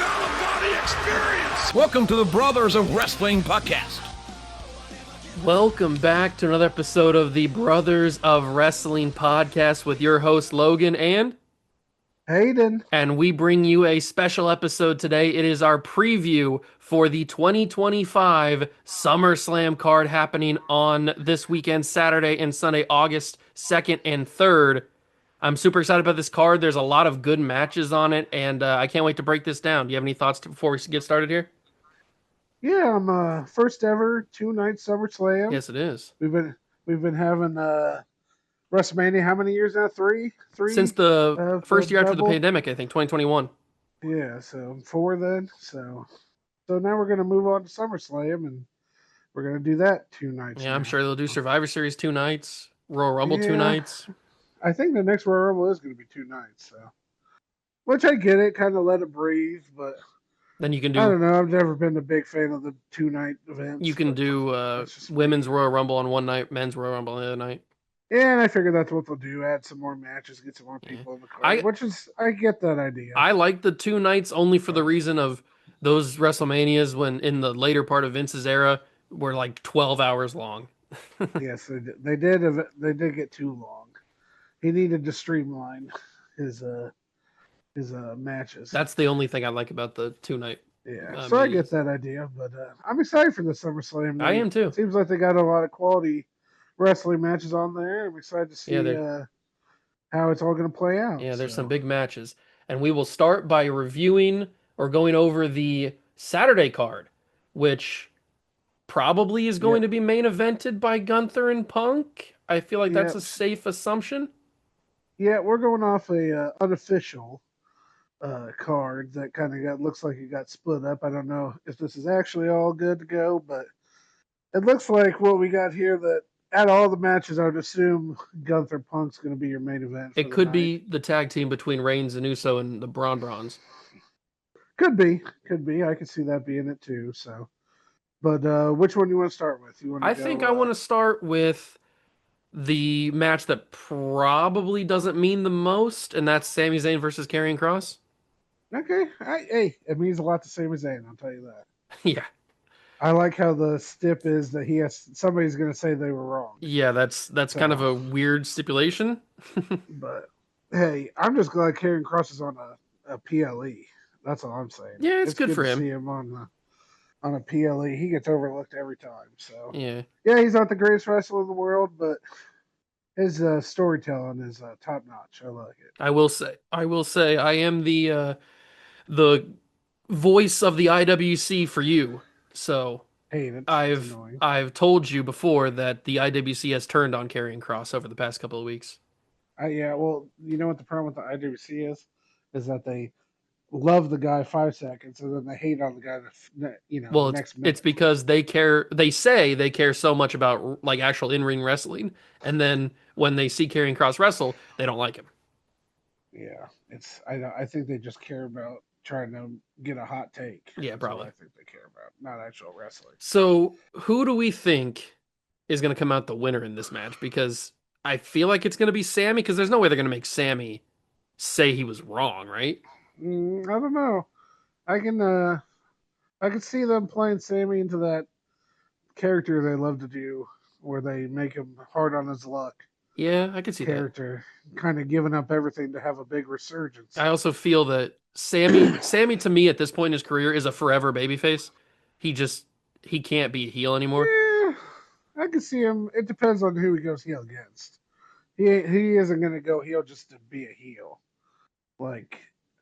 out-of-body experience. Welcome to the Brothers of Wrestling podcast. Welcome back to another episode of the Brothers of Wrestling podcast with your host Logan and Hayden. And we bring you a special episode today. It is our preview for the 2025 SummerSlam card happening on this weekend, Saturday and Sunday, August 2nd and 3rd. I'm super excited about this card. There's a lot of good matches on it, and I can't wait to break this down. Do you have any thoughts before we get started here? Yeah, I'm first ever 2-night SummerSlam. Yes, it is. We've been having WrestleMania. How many years now? Three. Since the first year after the double? pandemic, I think 2021. Yeah, so 4 then. So now we're gonna move on to SummerSlam, and we're gonna do that 2 nights. Yeah, now. I'm sure they'll do Survivor Series 2 nights, Royal Rumble 2 Yeah. nights. I think the next Royal Rumble is gonna be 2 nights. So, which I get it, kind of let it breathe, but Then you can I don't do know. I've never been a big fan of the 2-night events. you can but do that's just me. women's Royal Rumble on one night, men's Royal Rumble on the other night. Yeah, and I figured that's what they'll do. Add some more matches, get some more people in the card. I get that idea. I like the 2 nights only for the reason of those WrestleManias when in the later part of Vince's era were like 12 hours long. Yes, they did get too long. He needed to streamline his matches. That's the only thing I like about the 2 night. Yeah, so I get that idea, but I'm excited for the SummerSlam. I am too. It seems like they got a lot of quality wrestling matches on there. I'm excited to see how it's all going to play out. Yeah, there's some big matches. And we will start by reviewing or going over the Saturday card, which probably is going to be main evented by Gunther and Punk. I feel like that's a safe assumption. Yeah, we're going off a unofficial card that kind of looks like it got split up. I don't know if this is actually all good to go, but it looks like what we got here that out of all the matches, I would assume Gunther Punk's going to be your main event. It could be the tag team between Reigns and Uso and the Braun Brawns. Could be. I could see that being it too. So, but which one do you want to start with? I think I want to start with the match that probably doesn't mean the most, and that's Sami Zayn versus Karrion Kross. Okay. Hey, it means a lot to Sami Zayn, I'll tell you that. Yeah. I like how the stip is that somebody's going to say they were wrong. Yeah, that's kind of a weird stipulation. But hey, I'm just glad Karrion Kross is on a PLE. That's all I'm saying. Yeah, it's good for him. To see him on a PLE. He gets overlooked every time. So yeah, he's not the greatest wrestler in the world, but his storytelling is top notch. I like it. I will say, I am the voice of the IWC for you. So hey, I've told you before that the IWC has turned on Karrion Kross over the past couple of weeks. Yeah, well, you know what the problem with the IWC is that they love the guy 5 seconds and then they hate on the guy well, next minute. It's because they say they care so much about like actual in-ring wrestling, and then when they see Karrion Kross wrestle, they don't like him. Yeah, I think they just care about trying to get a hot take. Yeah, probably. I think they care about, not actual wrestling. So who do we think is going to come out the winner in this match? Because I feel like it's going to be Sami, because there's no way they're going to make Sami say he was wrong, right? I don't know. I can see them playing Sami into that character they love to do, where they make him hard on his luck. Yeah, I can see character, kind of giving up everything to have a big resurgence. I also feel that Sami to me at this point in his career is a forever babyface. He can't be a heel anymore. Yeah, I can see him. It depends on who he goes heel against. He isn't going to go heel just to be a heel. Like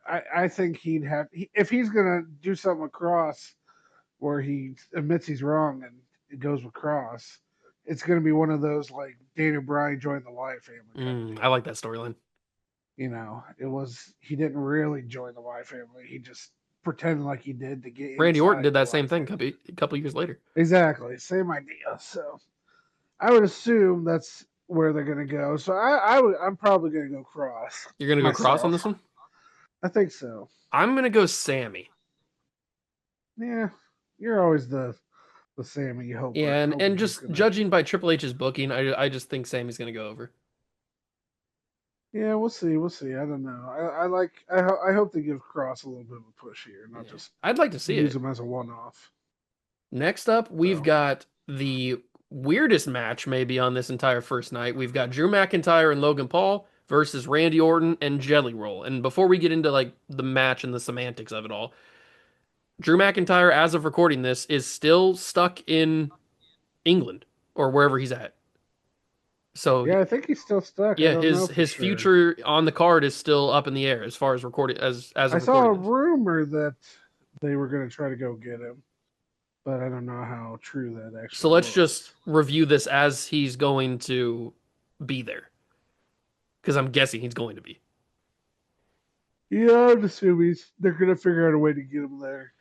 I think if he's going to do something with Cross where he admits he's wrong and it goes with Cross, it's going to be one of those like Daniel Bryan joined the Wyatt family. I like that storyline. He didn't really join the Wyatt family. He just pretended like he did to get. Randy Orton did that same thing a couple years later. Exactly, same idea. So I would assume that's where they're going to go. So I'm probably going to go Cross. You're going to go Cross on this one? I think so. I'm going to go Sami. Yeah, you're always the Sami you hope. Yeah, and just judging by Triple H's booking, I just think Sami's going to go over. Yeah, we'll see. We'll see. I don't know. I hope they give Cross a little bit of a push here, not Yeah. just I'd like to see use it. him as a one-off. Next up, we've So got the weirdest match maybe on this entire first night. We've got Drew McIntyre and Logan Paul versus Randy Orton and Jelly Roll. And before we get into like the match and the semantics of it all, Drew McIntyre, as of recording this, is still stuck in England or wherever he's at. So yeah, I think he's still stuck. I yeah, don't know for his sure. future on the card is still up in the air as far as recording as I of saw a recording this. rumor that they were going to try to go get him, but I don't know how true that So actually let's just was. review this as he's going to be there because I'm guessing he's going to be. Yeah, I'm assuming they're going to figure out a way to get him there.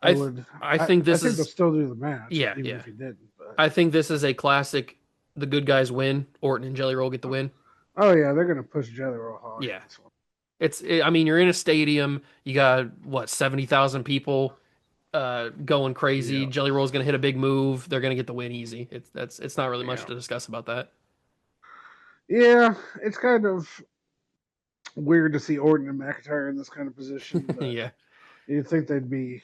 I I th would. I think I this think they'll is still do the match, yeah, even yeah. if he didn't. But I think this is a classic. The good guys win. Orton and Jelly Roll get the win. oh yeah, they're going to push Jelly Roll hard in Yeah, this one. I mean, you're in a stadium. You got what 70,000 people going crazy. Yeah, Jelly Roll's gonna hit a big move. They're gonna get the win easy. It's not really much yeah, to discuss about that. yeah. It's kind of weird to see Orton and McIntyre in this kind of position, but Yeah. you'd think they'd be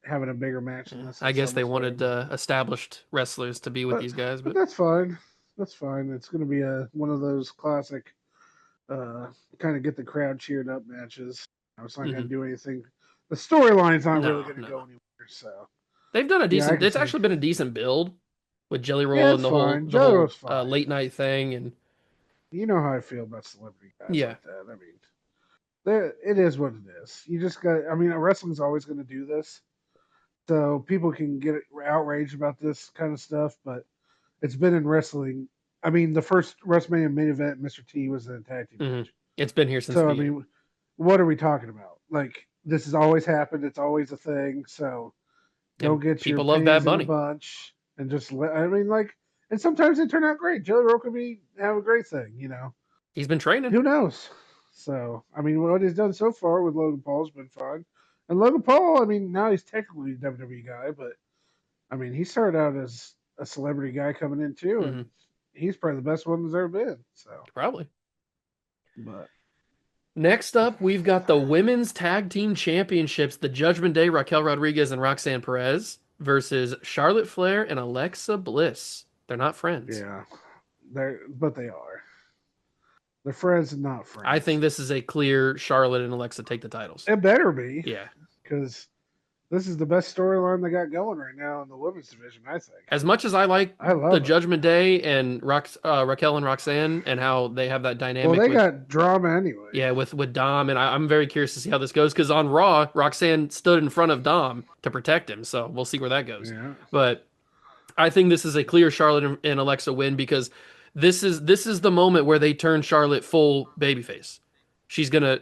having a bigger match than Yeah. this I at guess they wanted SummerSlam. established wrestlers to be with these guys, But but that's fine. That's fine. It's going to be a one of those classic, uh, kind of get the crowd cheered up matches. It's not going mhm. to do anything. The storyline's not really No, going to no. go anywhere. So They've done a yeah, I decent. can It's see. actually been a decent build with Jelly Yeah, Roll and it's fine. the Jelly whole Roll's fine. late night thing, and You know how I feel about celebrity guys yeah, like that. I mean, it is what it is. You just got. I mean, wrestling's always going to do this, so people can get outraged about this kind of stuff. But it's been in wrestling. I mean, the first WrestleMania main event, Mr. T was in a tag team hmm match. it's been here since the So I beginning. mean, what are we talking about? Like this has always happened. It's always a thing. So go And get your people love Bad panties in a Bunny. bunch and just let. I mean, like, and sometimes they turn out great. Jelly Roll could be have a great thing. He's been training. Who knows? So I mean, what he's done so far with Logan Paul's been fine. And Logan Paul, I mean, now he's technically a WWE guy, but I mean, he started out as a celebrity guy coming in too, hmm and he's probably the best one there's ever been. So, Probably. but Next up, we've got the women's tag team championships, the Judgment Day, Raquel Rodriguez and Roxanne Perez versus Charlotte Flair and Alexa Bliss. They're not friends. yeah, they are. They're friends and not I friends. think this is a clear Charlotte and Alexa take the titles. It better be Yeah. because this is the best storyline they got going right now in the women's division. I think. As much as I like I the love it. Judgment Day and Raquel and Roxanne and how they have that Well, dynamic they with got drama anyway. yeah with Dom, and I'm very curious to see how this goes because on Raw, Roxanne stood in front of Dom to protect him, so we'll see where that goes. Yeah. But I think this is a clear Charlotte and Alexa win because this is the moment where they turn Charlotte full babyface. She's gonna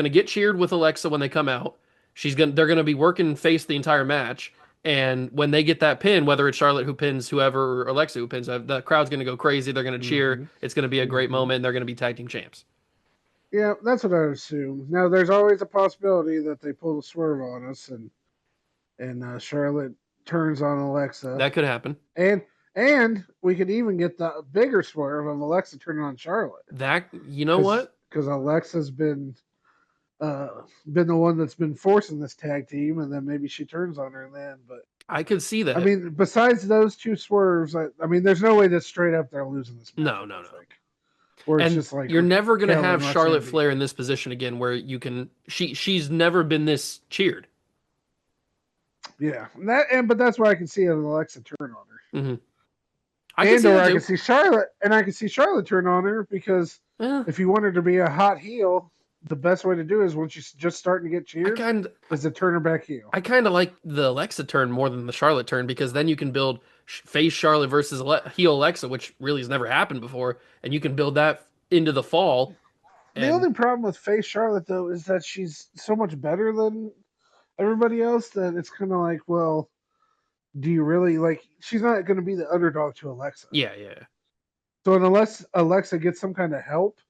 get cheered with Alexa when they come out. They're gonna be working face the entire match. And when they get that pin, whether it's Charlotte who pins whoever or Alexa who pins, the crowd's gonna go crazy. They're gonna cheer. hmm It's gonna be a great hmm moment. And they're gonna be tag team champs. Yeah, that's what I would assume. Now, there's always a possibility that they pull a swerve on us, and Charlotte turns on Alexa, That could happen. and and we could even get the bigger swerve of Alexa turning on Charlotte, That you know what? because Alexa's been the one that's been forcing this tag team, and then maybe she turns on her then. But I could see I that. mean, besides those two swerves, I mean, there's no way that straight up they're losing this match. No, I no, don't no. think. Or it's And just like you're never gonna Raquel and have Roxanne Charlotte beat Flair her. in this position again where you can she's never been this cheered. Yeah, but that's why I can see an Alexa turn on her. hmm I can see Or that I too. can see Charlotte, and I can see Charlotte turn on her because Eh, if you want her to be a hot heel, the best way to do is when she's just starting to get I cheered, kind is to turn her back heel. I kind of like the Alexa turn more than the Charlotte turn because then you can build face Charlotte versus heel Alexa, which really has never happened before, and you can build that into the fall. The And only problem with face Charlotte though is that she's so much better than everybody else that it's kind of like, well, do you really like? She's not going to be the underdog to Alexa. yeah, yeah, So unless Alexa gets some kind of help,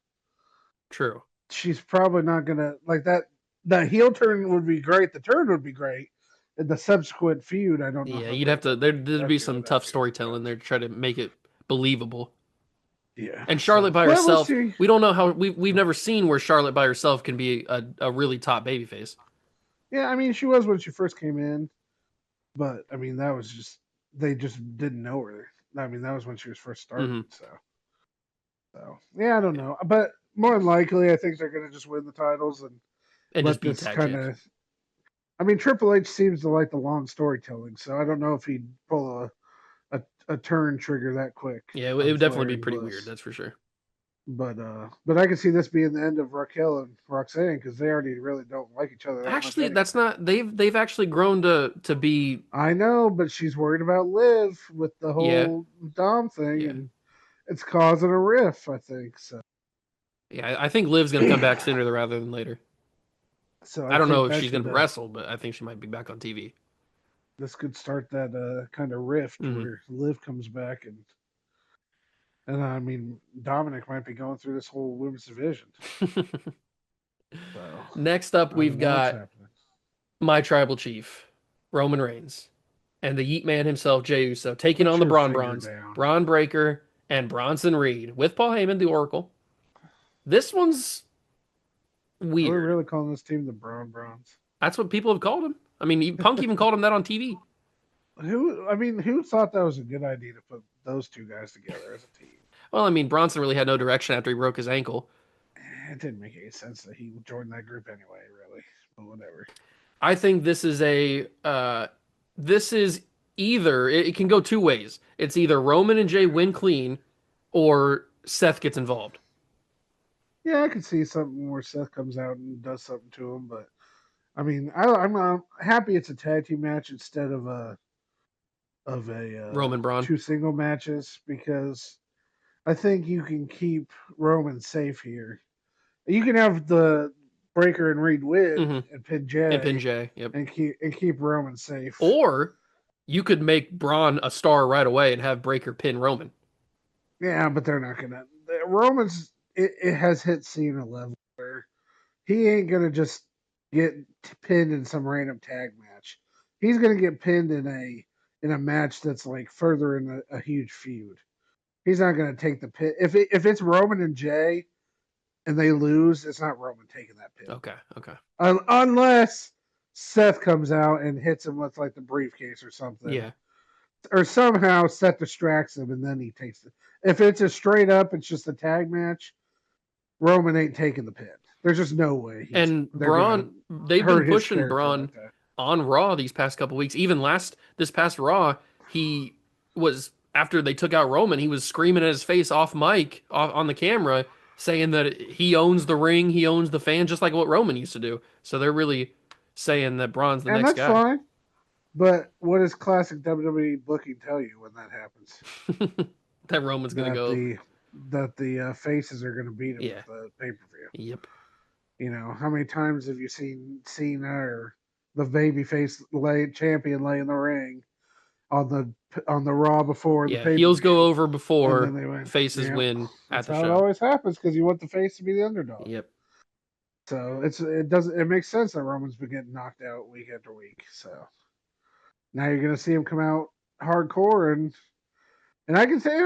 true. she's probably not going to like that. The heel turn would be great. The turn would be great. And the subsequent feud, I don't know. Yeah, How you'd great have to. There'd be that feud some would tough be. storytelling there to try to make it believable. Yeah. And Charlotte by Well, we'll herself, see. we don't know how we've never seen where Charlotte by herself can be a really top babyface. Yeah, I mean, she was when she first came in, but I mean, that was just they just didn't know her. I mean, that was when she was first starting. Mhm. So yeah, I don't know, but more than likely, I think they're gonna just win the titles and And just let be this tag kind champs. of. I mean, Triple H seems to like the long storytelling, so I don't know if he'd pull a turn trigger that quick Yeah, it on would definitely Flair be and pretty weird, Bliss. that's for sure. But I can see this being the end of Raquel and Roxanne because they already really don't like each other that much Actually, anyway. that's not they've actually grown to be I know, but she's worried about Liv with the yeah, whole Dom thing, yeah. and it's causing a riff. I think so. Yeah, I think Liv's gonna come back sooner rather than later. So I I don't know think if that she's could gonna wrestle, but I think she might be back on TV. this could start that kind of rift Hmm. where Liv comes back and I mean Dominic might be going through this whole women's division. So Next up, I don't we've know what's got happening. my tribal chief, Roman Reigns, and the Yeet Man himself, Jey Uso, taking Put on the your Braun finger Browns, down. Braun Breaker, and Bronson Reed with Paul Heyman, the Oracle. This one's Are we weird. really calling this team the Brown Browns? That's what people have called him. I mean, Punk even called him that on TV. Who? I mean, who thought that was a good idea to put those two guys together as a team? Well, I mean, Bronson really had no direction after he broke his ankle. It didn't make any sense that he joined that group anyway, really. But whatever. I think this is either it can go two ways. It's either Roman and Jay win clean, or Seth gets involved. Yeah, I could see something where Seth comes out and does something to him, but I mean, I'm happy it's a tag team match instead of a Roman Braun. two single matches because I think you can keep Roman safe here. You can have the Breaker and Reed win Mm-hmm. and pin And Pin Jay Jay. Yep. and keep Roman safe. Or you could make Braun a star right away and have Breaker pin Roman. Yeah, but they're not gonna. Roman's it has hit Cena level where he ain't gonna just get pinned in some random tag match. He's gonna get pinned in a match that's like further in a huge feud. He's not gonna take the pin if it's Roman and Jay and they lose. It's not Roman taking that pin Okay. Okay. unless Seth comes out and hits him with like the briefcase or something, Yeah. or somehow Seth distracts him and then he takes it. If it's a straight up, it's just a tag match. Roman ain't taking the pin. There's just no way And they're gonna Braun, they've been hurt his pushing character Braun like that. on Raw these past couple weeks. Even this past Raw, he was after they took out Roman, he was screaming at his face off mic, on the camera, saying that he owns the ring, he owns the fans, just like what Roman used to do. So they're really saying that Braun's the And next that's guy. fine. But what does classic WWE booking tell you when that happens? That Roman's gonna go. That the faces are going to beat him Yeah. at the pay per view. Yep. You know, how many times have you seen Cena or the babyface champion lay in the ring on the Raw before the Yeah. pay per Heels go view, over and then before they win. faces Yeah, win at that's the how it show. always happens because you want the face to be the underdog. Yep. So it makes sense that Roman's been getting knocked out week after week. So now you're going to see him come out hardcore and I can say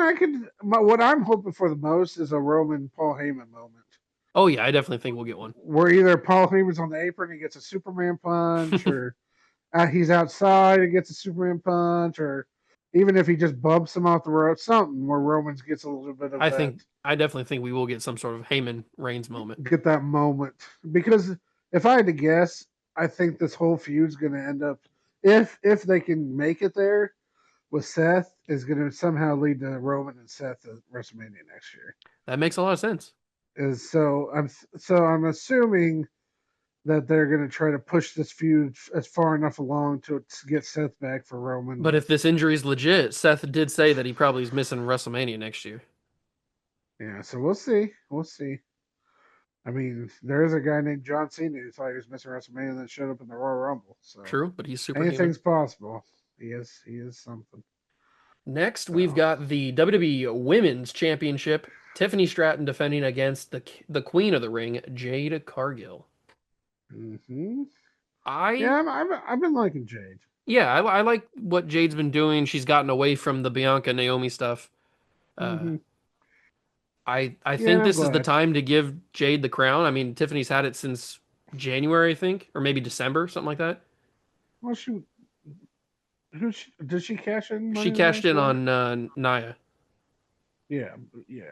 what I'm hoping for the most is a Roman Paul Heyman moment. Oh yeah, I definitely think we'll get one. Where either Paul Heyman's on the apron and gets a Superman punch, or he's outside and gets a Superman punch, or even if he just bumps him off the road, something where Romans gets a little bit of I definitely think we will get some sort of Heyman Reigns moment. get that moment. Because if I had to guess, I think this whole feud's going to end up, if they can make it there with Seth, is going to somehow lead to Roman and Seth at WrestleMania next year. That makes a lot of sense. I'm assuming that they're going to try to push this feud as far enough along to get Seth back for Roman. But if this injury is legit, Seth did say that he probably is missing WrestleMania next year. Yeah, so we'll see. We'll see. I mean, there is a guy named John Cena who thought he was missing WrestleMania and then showed up in the Royal Rumble. So True, but he's anything's superhuman. possible. He is something. Next, So, we've got the WWE Women's Championship. Tiffany Stratton defending against the Queen of the Ring, Jade Cargill. mm-hmm. I I've been liking Jade. Yeah, I like what Jade's been doing. She's gotten away from the Bianca Naomi stuff. Mm-hmm. I Yeah, think I'm this is the glad. time to give Jade the crown. I mean, Tiffany's had it since January, I think, or maybe December, something like that. Well, did she cash in Money She in the cashed Bank in for? on Nia Yeah, yeah.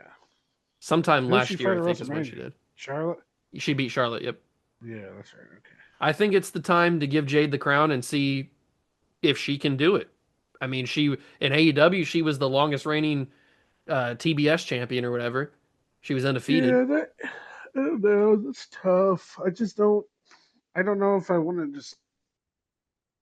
sometime Who did she last year, fight I at think is when she WrestleMania? did. Charlotte. She beat Charlotte, yep. Yeah, that's right. Okay. I think it's the time to give Jade the crown and see if she can do it. I mean, she in AEW, she was the longest reigning TBS champion or whatever. She was undefeated. Yeah, I don't know. That's tough. I just don't. I don't know if I want to just.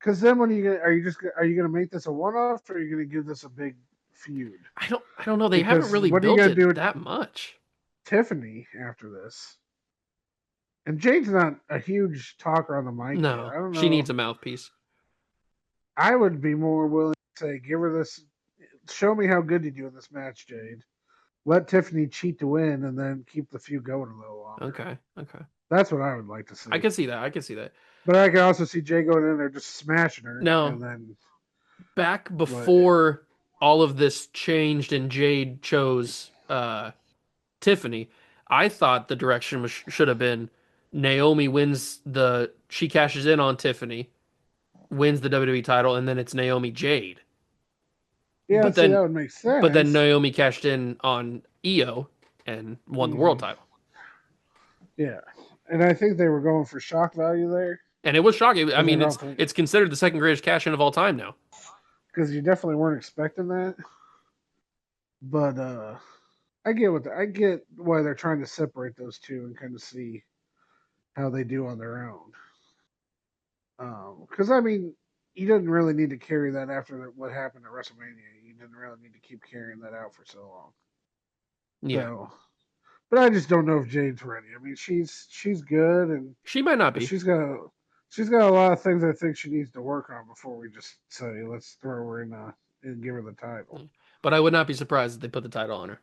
Because then, when are you gonna make this a one-off, or are you gonna give this a big feud? I don't know. They haven't Because really what are you built gonna it do with that much. Tiffany after this? And Jade's not a huge talker on the mic yet. No, I don't she know. needs a mouthpiece. I would be more willing to say, give her this. Show me how good you do in this match, Jade. Let Tiffany cheat to win, and then keep the feud going a little longer. Okay, okay. That's what I would like to I see. can see that. I can see that. But I can also see Jay going in there just smashing her, Now, and then back what? before all of this changed and Jade chose Tiffany, I thought the direction should have been Naomi she cashes in on Tiffany, wins the WWE title, and then it's Naomi Jade. Yeah, But see, then that would make but then sense. Naomi cashed in on Io and won the world Hmm. title. Yeah, and I think they were going for shock value there And it was shocking. I because I mean, don't think it's considered the second greatest cash in of all time now. because you definitely weren't expecting that. But I get why they're trying to separate those two and kind of see how they do on their own. Because I mean, you didn't really need to carry that after what happened at WrestleMania. You didn't really need to keep carrying that out for so long. Yeah. So, but I just don't know if Jade's ready. I mean, she's good, and She might not but be. she's got a lot of things I think she needs to work on before we just say let's throw her in and give her the title. But I would not be surprised if they put the title on her.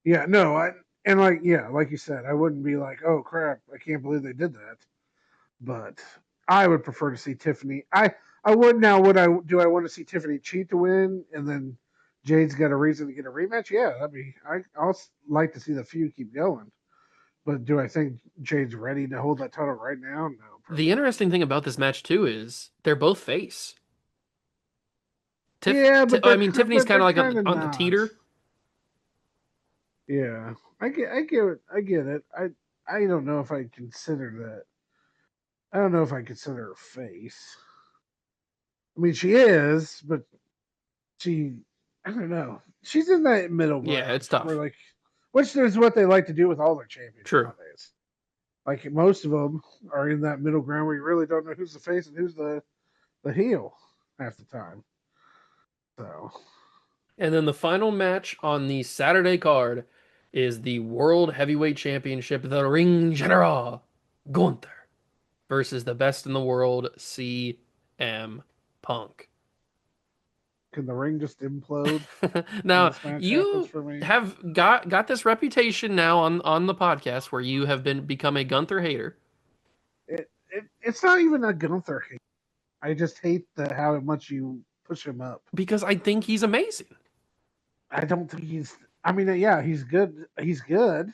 Yeah, no, like you said, I wouldn't be like, oh crap, I can't believe they did that. But I would prefer to see Tiffany. I would now. Would I do? I want to see Tiffany cheat to win, and then Jade's got a reason to get a rematch. Yeah, that'd be. I'll like to see the feud keep going. But do I think Jade's ready to hold that title right now? No, The probably not. interesting thing about this match too is they're both face. Yeah, I mean, Tiffany's but kind they're of like kind of on the not. teeter. Yeah, I get it. I get it. I don't know if I consider that. I don't know if I consider her face. I mean, she is, but she, I don't know. She's in that middle Yeah, ground it's where, tough. like, which is what they like to do with all their champions True. nowadays. Like, most of them are in that middle ground where you really don't know who's the face and who's the heel half the time. So, And then the final match on the Saturday card is the World Heavyweight Championship, the Ring General Gunther versus the best in the world, CM Punk. can the ring just implode when Now, this match happens you for me? have got this reputation now on the podcast where you have become a Gunther hater. It's not even a Gunther hate. I just hate how much you push him up. Because I think he's amazing. I don't think he's. I mean, yeah, he's good. He's good,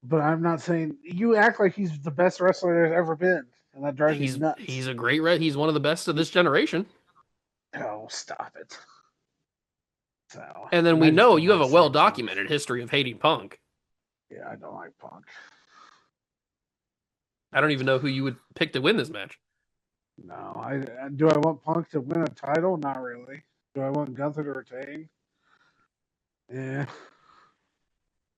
but I'm not saying you act like he's the best wrestler there's ever been, and that drives me He's nuts. a great he's one of the best of this generation. Oh, stop it. So, And then and I we just know don't you have like a CM Punk. well-documented history of hating Punk. Yeah, I don't like Punk. I don't even know who you would pick to win this match. No, do I want Punk to win a title? Not really. Do I want Gunther to retain? Yeah.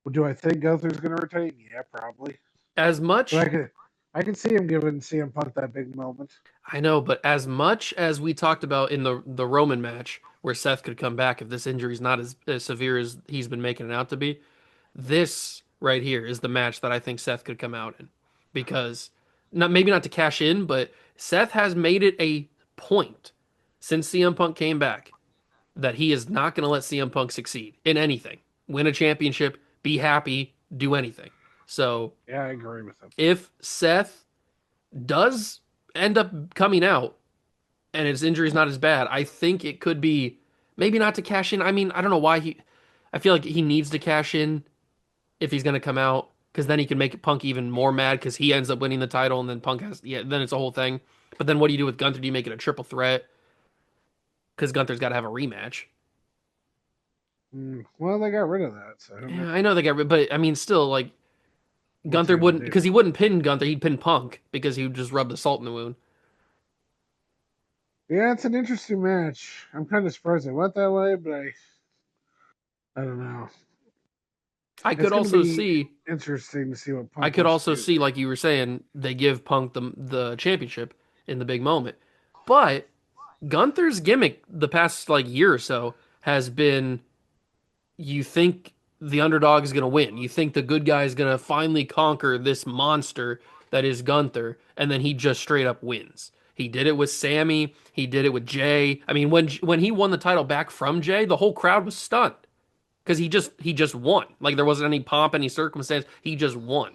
Well, do I think Gunther's going to retain? Yeah, probably. As But much I can see him giving CM Punk that big moment. I know, but as much as we talked about in the Roman match where Seth could come back if this injury is not as severe as he's been making it out to be, this right here is the match that I think Seth could come out in. Because maybe not to cash in, but Seth has made it a point since CM Punk came back that he is not going to let CM Punk succeed in anything. Win a championship, be happy, do anything. So Yeah, I agree with him. if Seth does end up coming out and his injury is not as bad, I think it could be Maybe not to cash in. I mean, I don't know why I feel like he needs to cash in if he's going to come out, because then he can make Punk even more mad because he ends up winning the title and then Punk has, yeah, then it's a whole thing. But then what do you do with Gunther? Do you make it a triple threat? Because Gunther's got to have a rematch. Well, they got rid of that, so Yeah, I know they got rid, but I mean, still, like, what's Gunther he gonna wouldn't, do? because he wouldn't pin Gunther, he'd pin Punk because he would just rub the salt in the wound. Yeah, it's an interesting match. I'm kind of surprised they went that way, but I don't know. I It's could going to also be see, interesting to see what I Punk could wants to also do see, there. like you were saying, they give Punk the championship in the big moment. But Gunther's gimmick the past like year or so has been you think the underdog is going to win. You think the good guy is going to finally conquer this monster that is Gunther, and then he just straight up wins. He did it with Sammy. He did it with Jay. I mean, when he won the title back from Jay, the whole crowd was stunned because he just won. Like there wasn't any pomp, any circumstance. He just won.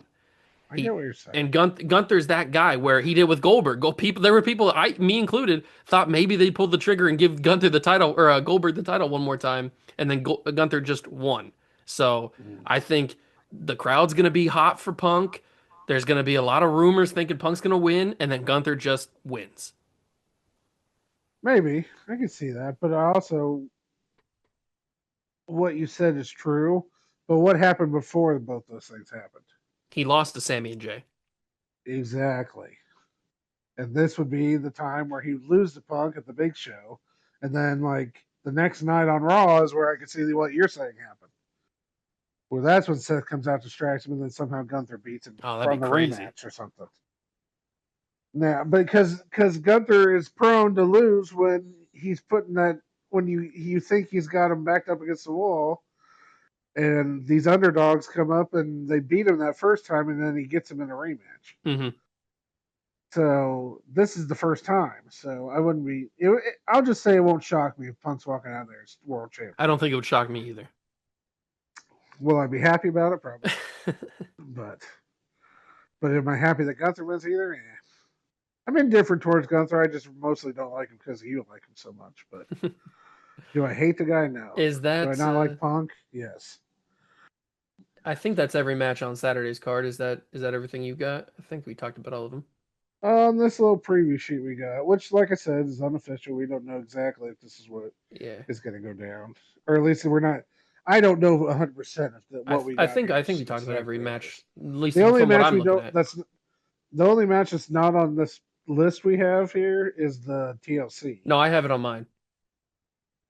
I get He what you're saying. and Gunther's that guy where he did with Goldberg. There were people, me included, thought maybe they pulled the trigger and give Gunther the title or Goldberg the title one more time, and then Gunther just won. So Mm. I think the crowd's gonna be hot for Punk. There's gonna be a lot of rumors thinking Punk's gonna win, and then Gunther just wins. Maybe I can see that, but I also what you said is true. But what happened before both those things happened? He lost to Sammy and Jay. Exactly. And this would be the time where he would lose to Punk at the big show, and then like the next night on Raw is where I could see what you're saying happened. Well, that's when Seth comes out, distracts him, and then somehow Gunther beats him Oh, that'd be from the crazy. rematch or something. Now, because Gunther is prone to lose when he's putting that when you think he's got him backed up against the wall, and these underdogs come up and they beat him that first time, and then he gets him in a rematch. Hmm. So this is the first time. So I wouldn't be. I'll just say it won't shock me if Punk's walking out there as world champion. I don't think it would shock me either. Will I be happy about it? Probably. But am I happy that Gunther wins either? Yeah. I'm indifferent towards Gunther. I just mostly don't like him because you like him so much. But do I hate the guy? No. Is Do I that not like Punk? Yes. I think that's every match on Saturday's card. Is that everything you got? I think we talked about all of them. On this little preview sheet we got, which, like I said, is unofficial. We don't know exactly if this is what Yeah. is going to go down, or at least we're not. I don't know 100% if I what we I got think here I think is we talked about every exactly what it match, is. at least The only from what match I'm we looking don't. at. That's the only match that's not on this list we have here is the TLC. No, I have it on mine.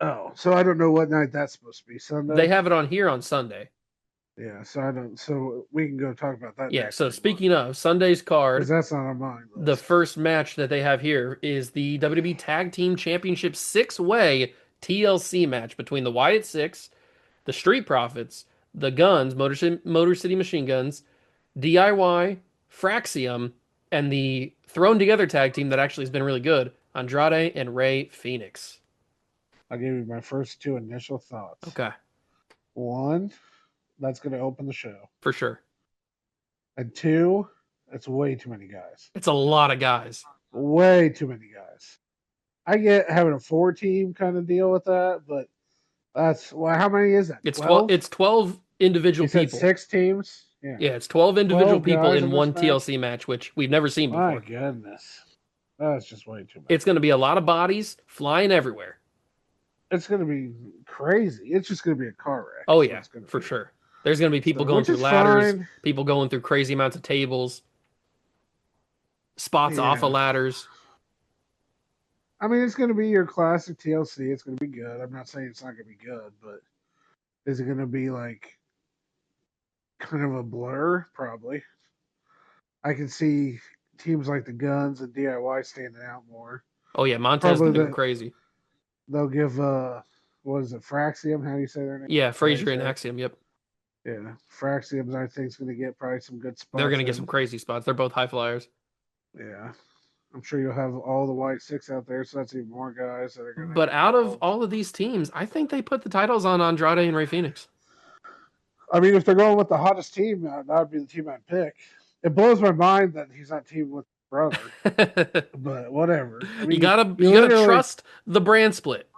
Oh, so I don't know what night that's supposed to be. They Sunday. have it on here on Sunday. Yeah, so I don't. So we can go talk about that Yeah, next so if you want, speaking of Sunday's because card, that's not on my the list. first match that they have here is the WWE Tag Team Championship six-way TLC match between the Wyatt Six, the Street Profits, the Guns, Motor City Machine Guns, DIY, Fraxium, and the thrown together tag team that actually has been really good, Andrade and Ray Phoenix. I'll give you my first two initial thoughts. Okay, One, that's going to open the show, for sure. and two, it's way too many guys. It's a lot of guys. Way too many guys. I get having a four team kind of deal with that, but that's well, how many is that? It's 12 12? it's 12 individual You said people. six teams? Yeah. Yeah, it's 12 individual 12 people guys in in this one match? TLC match, which we've never seen My before. goodness. That's just way too much. It's going to be a lot of bodies flying everywhere. It's going to be crazy. It's just going to be a car wreck. Oh, is what yeah, it's gonna for be. sure. There's going to be people So, going which through is ladders, fine. people going through crazy amounts of tables, spots off of Yeah. ladders. I mean, it's going to be your classic TLC. It's going to be good. I'm not saying it's not going to be good, but is it going to be like kind of a blur? Probably. I can see teams like the Guns and DIY standing out more. Oh, yeah, Montez Probably going to go crazy. they'll give what is it, Fraxium? How do you say their name? Yeah, How do you Frazier and say it? Axiom, yep. Yeah, Fraxium. I think is going to get probably some good spots. They're going to get in. some crazy spots. They're both high flyers. Yeah, I'm sure you'll have all the White Six out there, so that's even more guys that are going to But get out of involved. all of these teams, I think they put the titles on Andrade and Ray Phoenix. I mean, if they're going with the hottest team, that would be the team I'd pick. It blows my mind that he's not teaming with his brother, but whatever. I mean, you gotta literally, trust the brand split.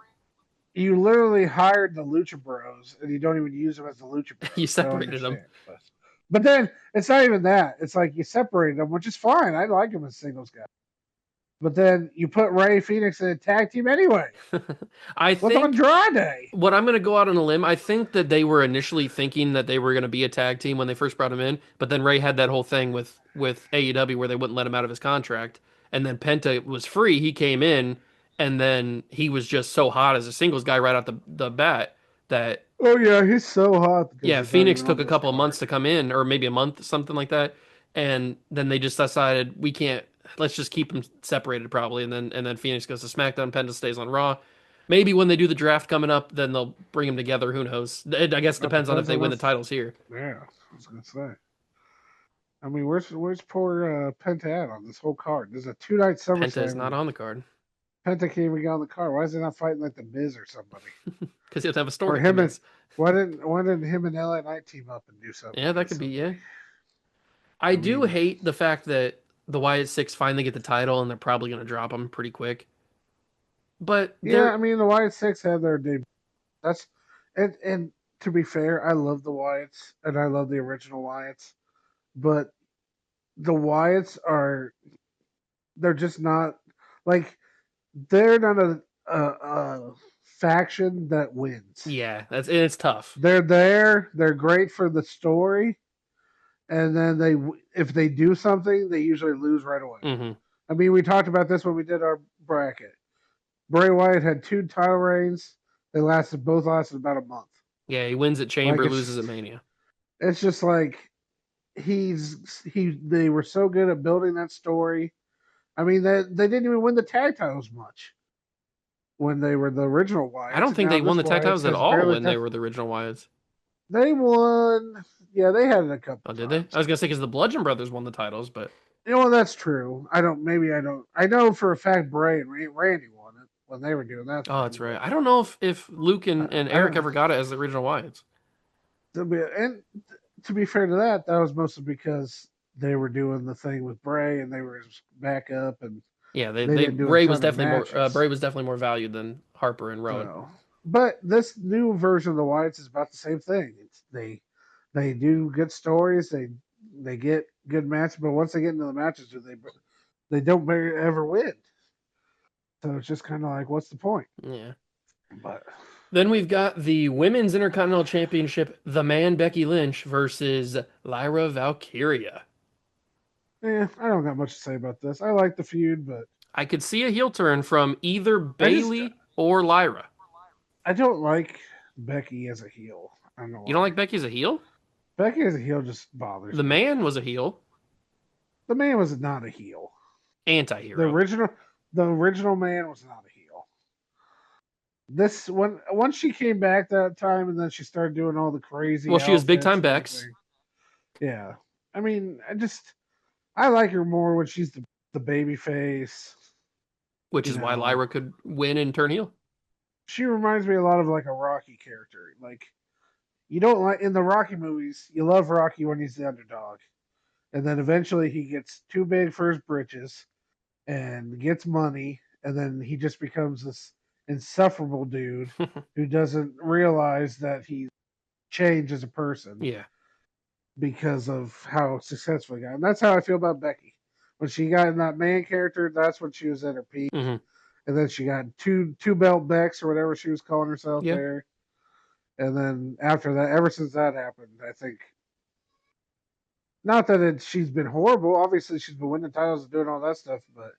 you literally hired the Lucha Bros and you don't even use them as the Lucha Bros. You I don't separated them. understand. But then it's not even that. It's like you separated them, which is fine. I like them as singles guys. But then you put Ray Phoenix in a tag team anyway I with think Andrade. what I'm going to go out on a limb, I think that they were initially thinking that they were going to be a tag team when they first brought him in, but then Ray had that whole thing with AEW where they wouldn't let him out of his contract, and then Penta was free. He came in, and then he was just so hot as a singles guy right out the bat that Oh yeah, he's so hot. Because yeah, he's not Phoenix even took on a this couple of card. months to come in, or maybe a month, something like that, and then they just decided we can't. Let's just keep them separated, probably, and then Phoenix goes to SmackDown, Penta stays on Raw. Maybe when they do the draft coming up, then they'll bring them together. Who knows? It, I guess That depends on if depends they on win the us. titles here. Yeah, I was gonna say. I mean, where's poor Penta at on this whole card? There's a 2 night Penta is SummerSlam. not And on the card Penta can't even get on the card. Why is he not fighting like the Miz or somebody? because he doesn't have a Or story. him and why didn't him and LA Knight team up and do something? Yeah, that against could be. somebody? Yeah, I I do mean, hate the fact that the Wyatt Six finally get the title and they're probably going to drop them pretty quick. But yeah, they're I mean the Wyatt Six had their debut. That's and to be fair, I love the Wyatts and I love the original Wyatts, but the Wyatts they're just not like they're not a faction that wins. yeah, it's tough. They're there. They're great for the story, and then if they do something, they usually lose right away. Hmm. I mean, we talked about this when we did our bracket. Bray Wyatt had 2 title reigns. They both lasted about a month. Yeah, he wins at Like Chamber, loses at Mania. it's just like they were so good at building that story. I mean, they didn't even win the tag titles much when they were the original I Wyatts, don't and think now they won this the tag Wyatts titles at has all barely when they touched. were the original Wyatts. They won. Yeah, they had it a couple Oh, did they? times. I was gonna say because the Bludgeon Brothers won the titles, but You know, that's true. I don't. Maybe I don't. I know for a fact Bray and Randy won it when they were doing that oh, thing. that's right. But I don't know if Luke and I Eric don't. ever got it as the original Wyatts. And to be fair to that, that was mostly because they were doing the thing with Bray and they were his backup, and Yeah, they they didn't do a Bray was ton of definitely more matches. Bray was definitely more valued than Harper and Rowan. So, but this new version of the Wyatts is about the same thing. They do good stories. They get good matches, but once they get into the matches, they don't ever win. So it's just kind of like, what's the point? Yeah. But Then we've got the Women's Intercontinental Championship, the man Becky Lynch versus Lyra Valkyria. I don't got much to say about this. I like the feud, but I could see a heel turn from either I just Bailey or Lyra. I don't like Becky as a heel. I don't know why. You don't like Becky as a heel? Becky as a heel just bothers The me. man was a heel, The man was not a heel. The anti-hero. original man was not a heel. This once she came back that time and then she started doing all the crazy Well, she was big time outfits and Bex, everything. Yeah. I mean, I like her more when she's the baby face. which You is why know. Lyra could win and turn heel. She reminds me a lot of like a Rocky character. Like you don't like in the Rocky movies, you love Rocky when he's the underdog. And then eventually he gets too big for his britches and gets money, and then he just becomes this insufferable dude who doesn't realize that he's changed as a person Yeah. because of how successful he got. And that's how I feel about Becky. When she got in that man character, that's when she was at her peak. Hmm. And then she got two belt Bex or whatever she was calling herself Yeah. there. And then after that, ever since that happened, I think not that she's been horrible. Obviously, she's been winning titles and doing all that stuff, but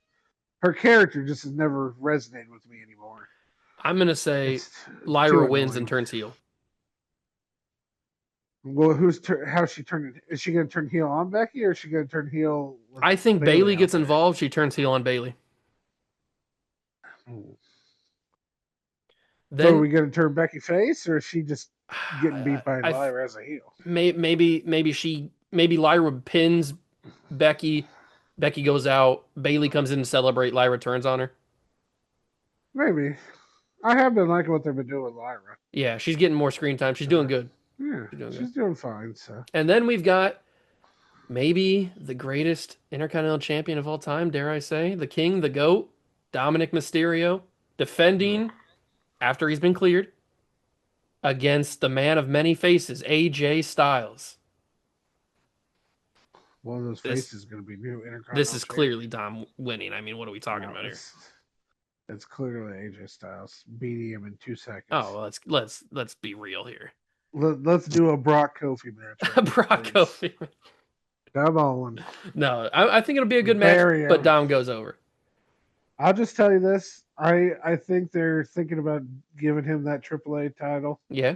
her character just has never resonated with me anymore. I'm gonna say It's Lyra too wins annoying. and turns heel. Well, how's she turning? Is she going to turn heel on Becky, or is she going to turn heel? With I think Bailey out gets there? involved. She turns heel on Bailey. So are Then we going to turn Becky face, or is she just getting beat by I- Lyra as a heel? maybe Lyra pins Becky. Becky goes out. Bailey comes in to celebrate. Lyra turns on her. Maybe. I have been liking what they've been doing with Lyra. Yeah, she's getting more screen time. She's doing good. Yeah, She's doing she's good. doing fine. So And then we've got maybe the greatest Intercontinental Champion of all time, dare I say, the King, the GOAT, Dominic Mysterio, defending after he's been cleared against the man of many faces, AJ Styles. One of those This faces is going to be new Intercontinental this is Champion. clearly Dom winning. I mean, what are we talking No, about here? it's clearly AJ Styles beating him in 2 seconds. Oh, well, let's be real here. Let's do a Brock Kofi match. Right Brock here, please. Kofi. Come on. No, I think it'll be a good Bury match, but him. Dom goes over. I'll just tell you this. I think they're thinking about giving him that AAA title. Yeah.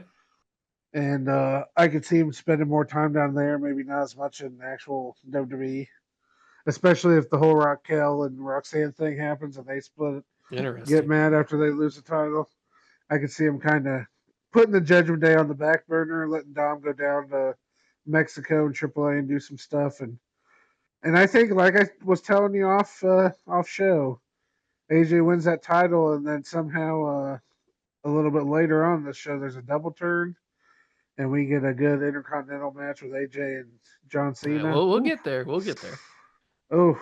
And I could see him spending more time down there, maybe not as much in actual WWE. Especially if the whole Raquel and Roxanne thing happens and they split, Interesting. get mad after they lose the title. I could see him kind of putting the Judgment Day on the back burner, letting Dom go down to Mexico and AAA and do some stuff. And I think, like I was telling you off show, AJ wins that title, and then somehow a little bit later on the show, there's a double turn, and we get a good Intercontinental match with AJ and John Cena. Yeah, we'll get there. We'll get there. Oh,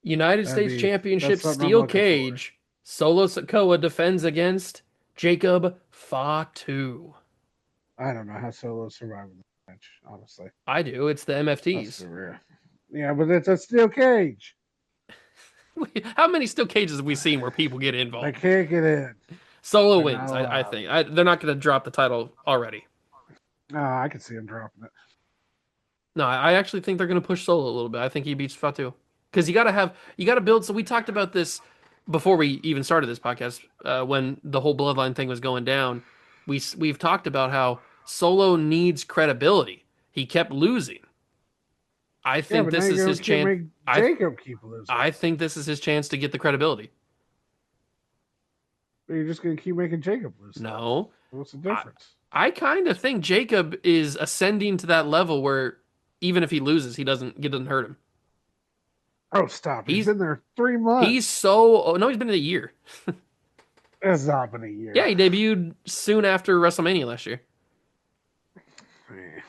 United States Championship that's something I'm Steel looking for. Cage. Solo Sikoa defends against Jacob Fatu. I don't know how Solo survived the match, honestly. I do. It's the That's MFTs. surreal. Yeah, but it's a steel cage. How many steel cages have we seen where people get They involved? can't get in. Solo They're wins, not I allowed. think. They're not going to drop the title already. No, I can see him dropping it. No, I actually think they're going to push Solo a little bit. I think he beats Fatu. Because you got to build. So we talked about this before we even started this podcast, when the whole bloodline thing was going down. We've talked about how Solo needs credibility. He kept losing. I think but this now is you his can't chance. make Jacob keep losing. I think this is his chance to get the credibility. You're just going to keep making Jacob lose. No, What's the difference? I kind of think Jacob is ascending to that level where even if he loses, it doesn't hurt him. Oh, stop. He's He's- been there 3 months. He's been in a year. It's not been a year. Yeah, he debuted soon after WrestleMania last year. Eh.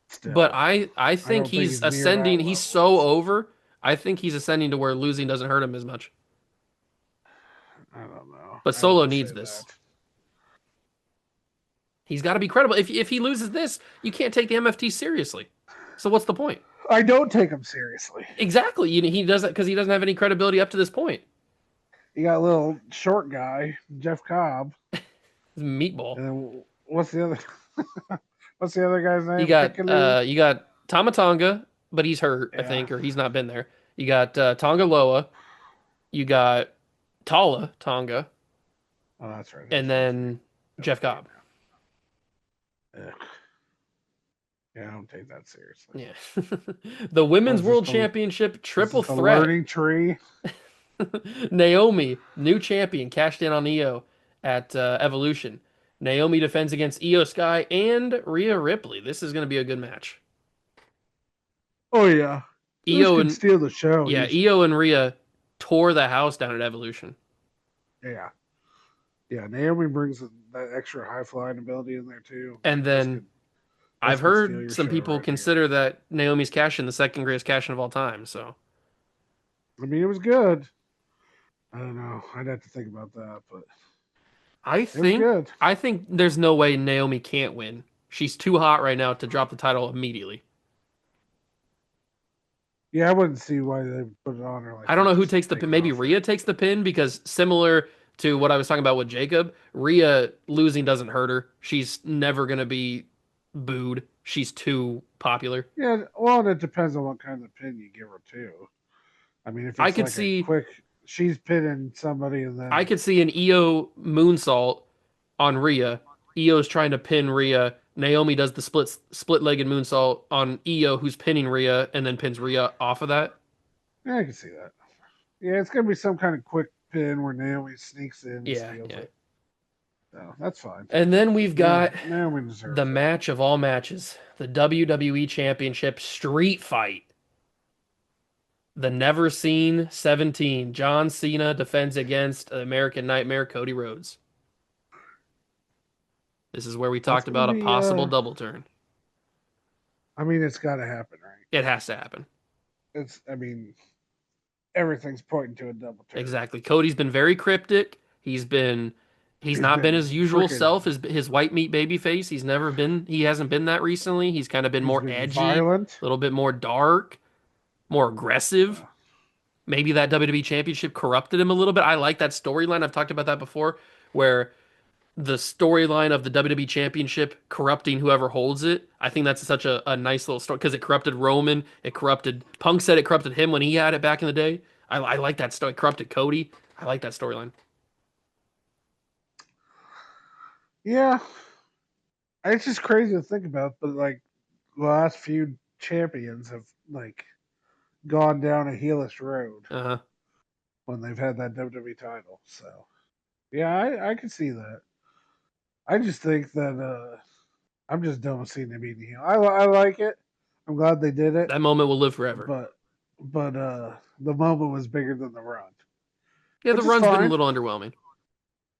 Still. But I think don't think he's he's near ascending. that He's level. so over. I think he's ascending to where losing doesn't hurt him as much. I don't know. But I Solo wouldn't needs say this. that. He's got to be credible. If he loses this, you can't take the MFT seriously. So what's the point? I don't take him seriously. Exactly. He doesn't, because he doesn't have any credibility up to this point. You got a little short guy, Jeff Cobb. He's a meatball. And then what's the other what's the other guy's name? You got Piccolo? you got Tama Tonga, but he's hurt, I Yeah. think, or he's not been there. You got Tonga Loa. You got Tala Tonga, Oh, that's right. and then Jeff Cobb. Ugh. Yeah, I don't take that seriously. Yeah. The Women's This is World the- Championship triple This is the threat. learning tree. Naomi, new champion, cashed in on Io at Evolution. Naomi defends against Io Sky and Rhea Ripley. This is going to be a good match. Oh yeah. This Io could and steal the show. yeah, easily. Io and Rhea tore the house down at Evolution. Yeah. Yeah, Naomi brings that extra high flying ability in there too. And This then could- I've could steal heard your some show people right here. consider that Naomi's cash in the second greatest cash in of all time. So I mean, it was good. I don't know. I'd have to think about that, but I it was think good. there's no way Naomi can't win. She's too hot right now to drop the title immediately. Yeah, I wouldn't see why they would put it on her. Like I don't know that, who just takes the take pin. it Maybe off. Rhea takes the pin because similar to what I was talking about with Jacob, Rhea losing doesn't hurt her. She's never going to be booed. She's too popular. Yeah, well, and it depends on what kind of pin you give her too. I mean, if it's I could like see- a quick, she's pinning somebody, and then I could see an Io moonsault on Rhea. Io's trying to pin Rhea. Naomi does the split-legged moonsault on Io, who's pinning Rhea, and then pins Rhea off of that. Yeah, I can see that. Yeah, it's gonna be some kind of quick pin where Naomi sneaks in. And Yeah, steals yeah. it. So that's fine. And then we've got Naomi deserves the it. match of all matches, the WWE Championship Street Fight. The Never Seen 17. John Cena defends against American Nightmare Cody Rhodes. This is where we talked gonna about a be, possible double turn. I mean, it's got to happen, right? It has to happen. I mean, everything's pointing to a double turn. Exactly. Cody's been very cryptic. He's not been been his usual freaking. self, his white meat baby face. He hasn't been that recently. He's kind of been He's more been edgy, a violent. little bit more dark, more aggressive. Maybe that WWE Championship corrupted him a little bit. I like that storyline. I've talked about that before, where the storyline of the WWE Championship corrupting whoever holds it. I think that's such a nice little story because it corrupted Roman. It corrupted Punk said it corrupted him when he had it back in the day. I like that story. It corrupted Cody. I like that storyline. Yeah, it's just crazy to think about. But like the last few champions have like gone down a heelish road Uh-huh. when they've had that WWE title. So yeah, I can see that. I just think that I'm just done with seeing them being heel. I like it. I'm glad they did it, That moment will live forever. but the moment was bigger than the run, Yeah, the which is run's been a fine. little underwhelming.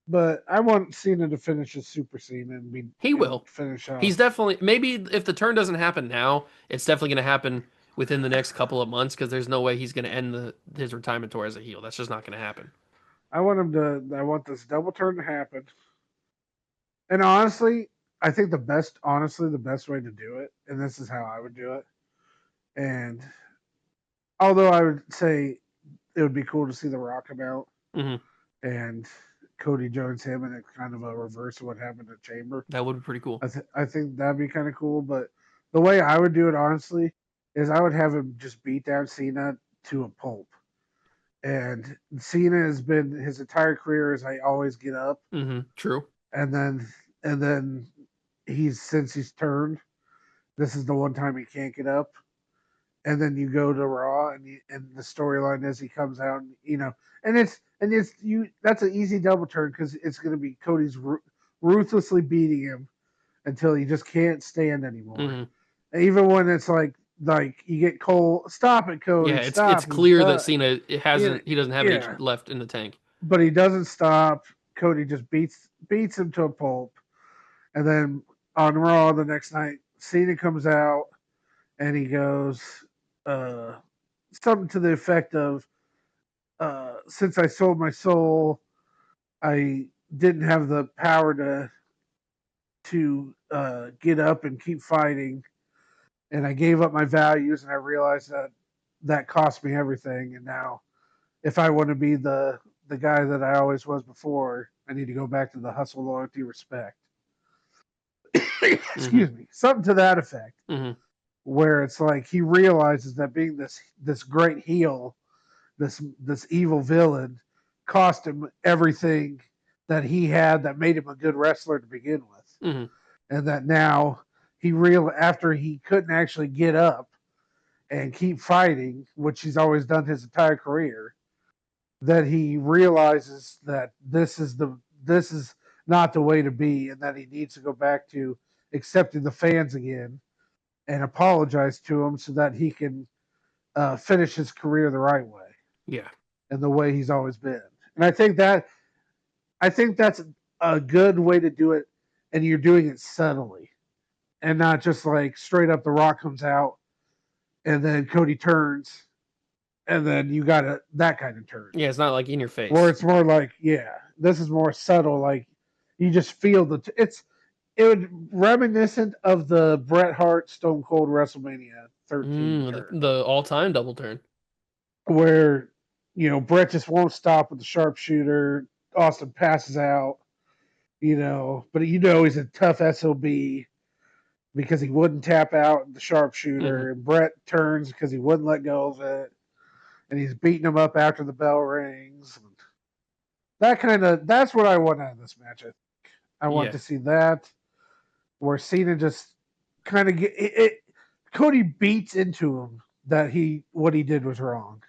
But I want Cena to finish his Super Cena He and will. finish He's off. definitely maybe if the turn doesn't happen now, it's definitely going to happen within the next couple of months because there's no way he's going to end his retirement tour as a heel. That's just not going to happen. I want him to. I want this double turn to happen. And honestly, I think the best way to do it, and this is how I would do it. And although I would say it would be cool to see The Rock come out Hmm. and Cody Jones him, and it's kind of a reverse of what happened at Chamber. That would be pretty cool. I think that'd be kind of cool. But the way I would do it, honestly, is I would have him just beat down Cena to a pulp. And Cena has been his entire career as I always get up, True. and then since he's turned, this is the one time he can't get up. And then you go to Raw, and the storyline is he comes out, and it's you. That's an easy double turn because it's going to be Cody's ruthlessly beating him until he just can't stand anymore. Hmm. Even when it's like you get Cole, stop it, Cody, Yeah, it's stop. He's clear that done. Cena he doesn't have any Yeah, left in the tank. but he doesn't stop. Cody just beats him to a pulp, and then on Raw the next night, Cena comes out and he goes uh, something to the effect of, "Since I sold my soul, I didn't have the power to get up and keep fighting, and I gave up my values, and I realized that cost me everything. And now, if I want to be the guy that I always was before, I need to go back to the hustle, loyalty, respect." Hmm. Excuse me, something to that effect, Hmm. where it's like he realizes that being this great heel, this evil villain, cost him everything that he had that made him a good wrestler to begin with, Hmm. and that now after he couldn't actually get up and keep fighting, which he's always done his entire career, that he realizes that this is not the way to be, and that he needs to go back to accepting the fans again and apologize to them so that he can finish his career the right way Yeah. and the way he's always been. And I think that's a good way to do it, and you're doing it subtly and not just like straight up. The Rock comes out and then Cody turns, and then you got that kind of turn. Yeah, it's not like in your Or face. it's more like, yeah, this is more subtle. Like you just feel it would reminiscent of the Bret Hart Stone Cold WrestleMania 13 turn, The all-time double turn. where Bret just won't stop with the sharpshooter. Austin passes out, but he's a tough SOB because he wouldn't tap out the Hmm. sharpshooter, and Bret turns because he wouldn't let go of it, and he's beating him up after the bell rings. That's what I want out of this match. I want Yeah. to see that where Cena just kind of Cody beats into him that what he did was wrong,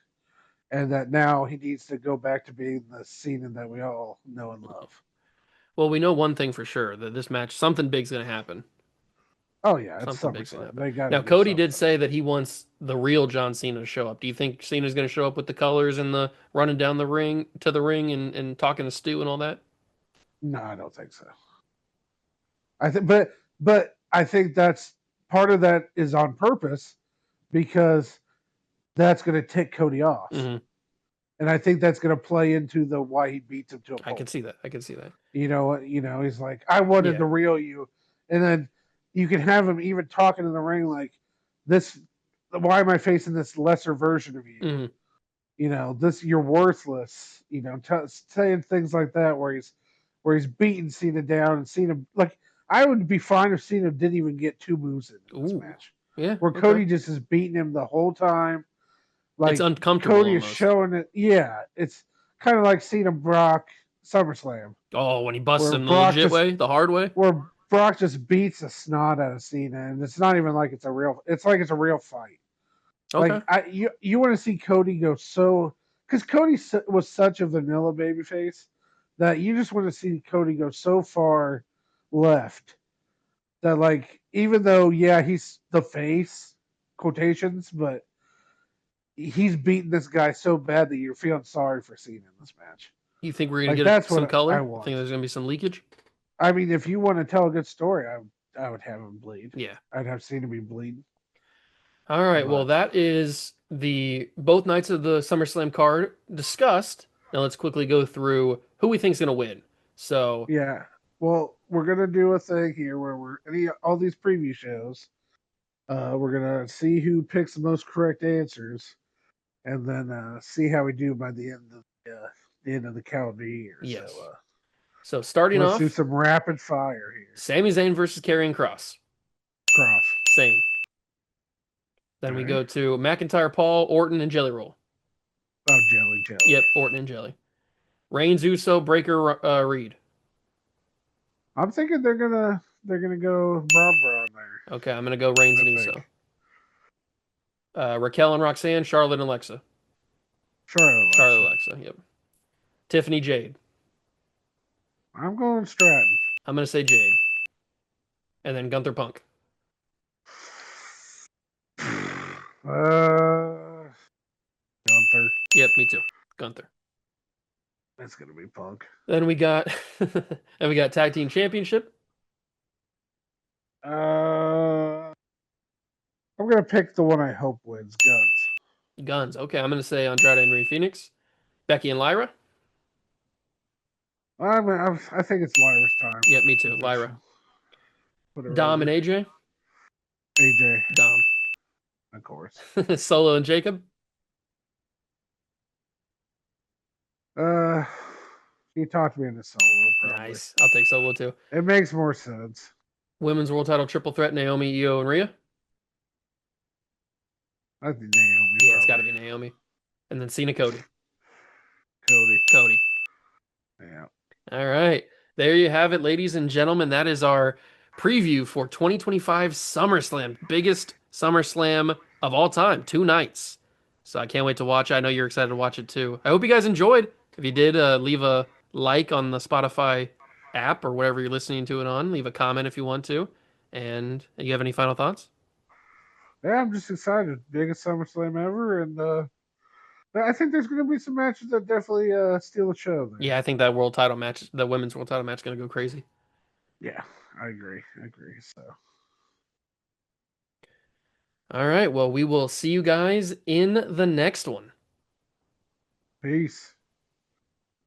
and that now he needs to go back to being the Cena that we all know and love. Well, we know one thing for sure that this match, something big's going to happen. Oh yeah, it's Something big's going to SummerSlam. happen. They got to Now, do Cody did something. say that he wants the real John Cena to show up. Do you think Cena's going to show up with the colors and the running down the ring to the ring and talking to Stu and all that? No, I don't think so. I think, but I think that's part of that is on purpose because that's going to tick Cody off. Hmm. and I think that's going to play into the why he beats him to a I can pulp. see that. I can see that. He's like, I wanted Yeah. the real you, and then you can have him even talking in the ring like, this. Why am I facing this lesser version of you? Hmm. This you're worthless. Saying things like that where he's beating Cena down and Cena like I would be fine if Cena didn't even get two moves in this Ooh. match. Yeah. Where Okay. Cody just is beating him the whole time. It's Like uncomfortable Cody is almost. showing it. Yeah, it's kind of like Cena Brock SummerSlam, Oh, when he busts where him the Brock legit just way, the hard way. where Brock just beats the snot out of Cena, and it's not even like it's a real. It's like it's a real fight. Okay. Like you want to see Cody go so because Cody was such a vanilla babyface that you just want to see Cody go so far left that like even though he's the face quotations, but he's beating this guy so bad that you're feeling sorry for Cena in this match. You think we're gonna Like get that's some what I color? Think want. there's gonna be some leakage? I mean, if you want to tell a good story, I would have him bleed. Yeah. I'd have Cena be bleeding. All right. Well, But that is the both nights of the SummerSlam card discussed. Now let's quickly go through who we think's gonna win. So yeah, well, we're gonna do a thing here where all these preview shows. We're gonna see who picks the most correct answers, and then see how we do by the end of the calendar year. yes. So So starting let's do off, some rapid fire here. Sami Zayn versus Karrion Cross. Cross. Same. Then we All go right. to McIntyre, Paul, Orton, and Jelly Roll. Oh, jelly. Yep, Orton and Jelly. Reigns, Uso, Breaker, Reed. I'm thinking they're gonna go Bra in there. Okay, I'm gonna go Reigns I and think. Uso. Raquel and Roxanne, Charlotte and Alexa. Charlotte, Alexa. Yep. Tiffany, Jade. I'm going Stratton. I'm gonna say Jade. And then Gunther, Punk. Gunther. Yep, me too. Gunther. That's gonna be Punk. Then we got tag team championship. I'm gonna pick the one I hope wins. Guns. Guns. Okay, I'm gonna say Andrade and Rey Fenix. Becky and Lyra. I think it's Lyra's time. Yep, me too. Lyra. Dom and AJ. AJ, Dom. of course. Solo and Jacob. You talked me into Solo. Probably. Nice. I'll take Solo too. It makes more sense. Women's World Title triple threat: Naomi, Io, and Rhea. I think Naomi. Yeah, it's got to probably. be Naomi. And then Cena, Cody. Cody. Yeah. All right. There you have it, ladies and gentlemen. That is our preview for 2025 SummerSlam. Biggest SummerSlam of all time. 2 nights. So I can't wait to watch it. I know you're excited to watch it too. I hope you guys enjoyed. If you did, leave a like on the Spotify app or whatever you're listening to it on. Leave a comment if you want to. And you have any final thoughts? Yeah, I'm just excited. Biggest SummerSlam ever, and I think there's going to be some matches that definitely steal the show. There. Yeah, I think that world title match, the women's world title match, is going to go crazy. Yeah, I agree. So. All right. Well, we will see you guys in the next one. Peace.